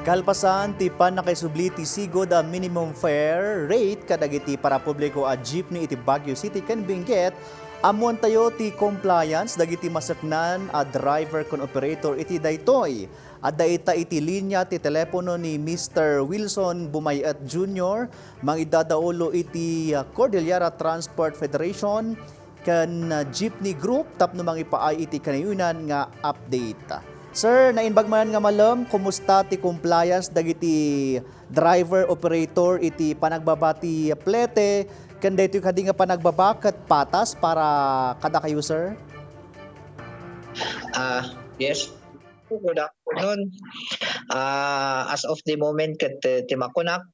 Kalpasan ti panakaisubli ti sigod a minimum fare rate kadagiti para publiko a jeepney iti Baguio City ken Benguet amuan tayo ti compliance dagiti masaknan a driver kon operator iti daytoy. Adda ita iti linya ti telepono ni Mr. Wilson Bumayat Jr. mangidadaulo iti Cordillera Transport Federation ken jeepney group tapno mangipaay iti kanayunan nga update. Sir, nainbag man nga malam, kumusta ti compliance dagiti driver operator iti panagbabati plete ken daytoy kadi nga panagbabakat patas para kada kayo, sir? Yes. Good afternoon. As of the moment ket timakunak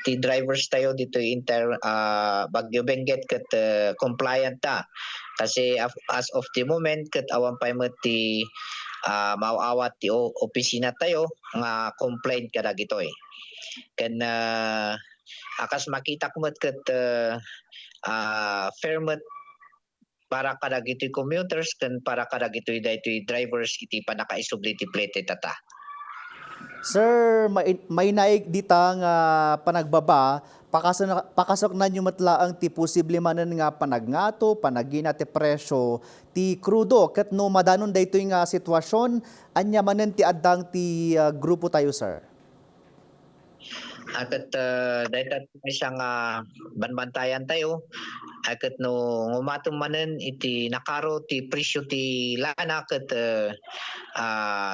ti drivers tayo dito Baguio Benguet ket compliant ta. Kasi as of the moment ket awan pa met ti mauawat ti opisina tayo nga complaint kada gitoy. Ken akas makita ko met ket fair met para kada gitoy commuters ken para kada gitoy daytoy drivers iti panakaisubli ti plete tata. Sir, may naig dita nga panagbaba, pakasok na nyo matlaang ti posible manan nga panagnato, panagina ti presyo, ti krudo, kat no madanon daytoy nga sitwasyon, anya manan ti addang ti grupo tayo, sir? Akat dayta may siyang banbantayan tayo akat no ngumatom manen iti nakaro ti presyo ti lana ket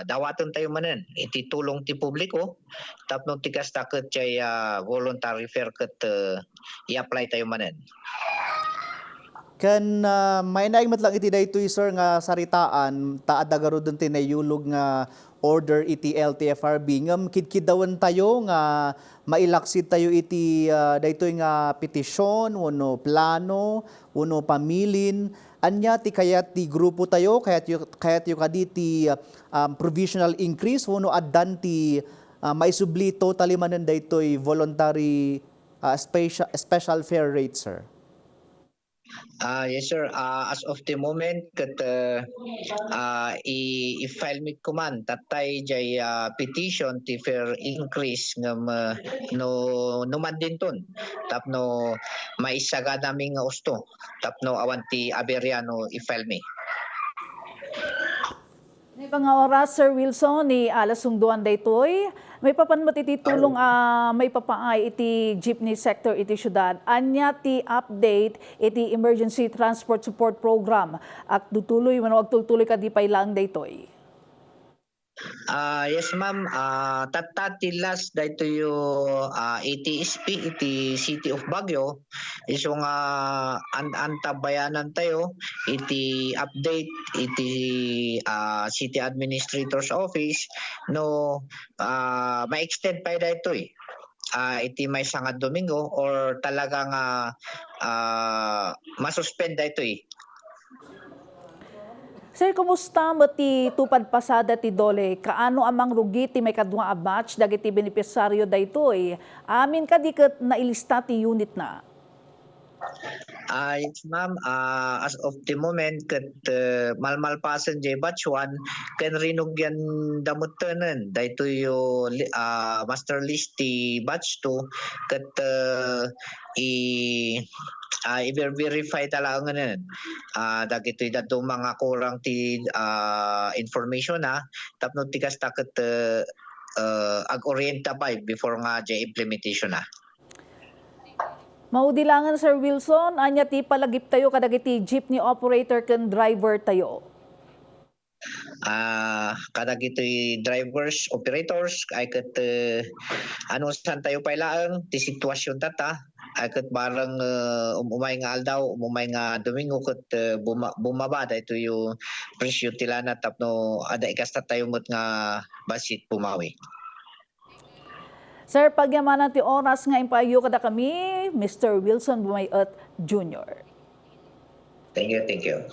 dawaton tayo manen iti tulong ti publiko tapno ti kasta ket jay voluntary fare ket i-apply tayo manen. Kan may naigmat lang iti daytoy, sir, nga saritaan taada garo dun tinayulog nga order iti LTFRB ngam kidkidawan tayo nga mailaksid tayo iti daytoy nga petisyon wenno plano wenno pamilin anya ti kayat ti grupo tayo kayat yu kadi ti provisional increase wenno addan ti maisubli totally manen daytoy voluntary special fare rate, sir? Yes sir, as of the moment ket i-file mi kuman tatay jay petition ti fare increase ngam no mandinton tapno maisaga namin nga usto tapno awan ti Aberiano i-file mi. May mga oras, Sir Wilson, ni alas sungduan daytoy. May papanmat iti tulong may papaay iti jeepney sector iti syudad. Anya ti update iti emergency transport support program. At dutuloy, manawag tultuloy ka di pailang daytoy. Yes ma'am, tatatilas dahito yung ATSP, iti City of Baguio, iso nga antabayanan tayo, iti update, iti City Administrator's Office, no ma-extend pa dahito iti may sangad Domingo or talagang masuspend dahito Sir, kumusta mo ti tupad pasada ti Dole? Kaano amang rugi ti may kadwa a batch dagiti benepisaryo daytoy? Amin ka di ket nailista ti unit na. Yes ma'am, as of the moment ket malmalpasan jay batch 1 ken rinugyan damuttanen dayto yo master list ti batch 2 ket i-verify talaga ngayon dagitoy dato mga kurang ti information tapno ti kasta ket ag-orienta pa before nga jay implementation Maudilangan, Sir Wilson, anya ti palagip tayo kadagiti jeepney operator ken driver tayo. Kadagitoy drivers, operators ay ket ano san tayo pailaang ti sitwasyon tata ay ket barang umay nga aldaw, umay nga Domingo ket bumaba dayto yung presyo ti lana tapno ada ikasta tayo met nga basit pumawi. Sir, pagyamanan ti oras nga impayo kada kami, Mr. Wilson Bumayat Jr. Thank you.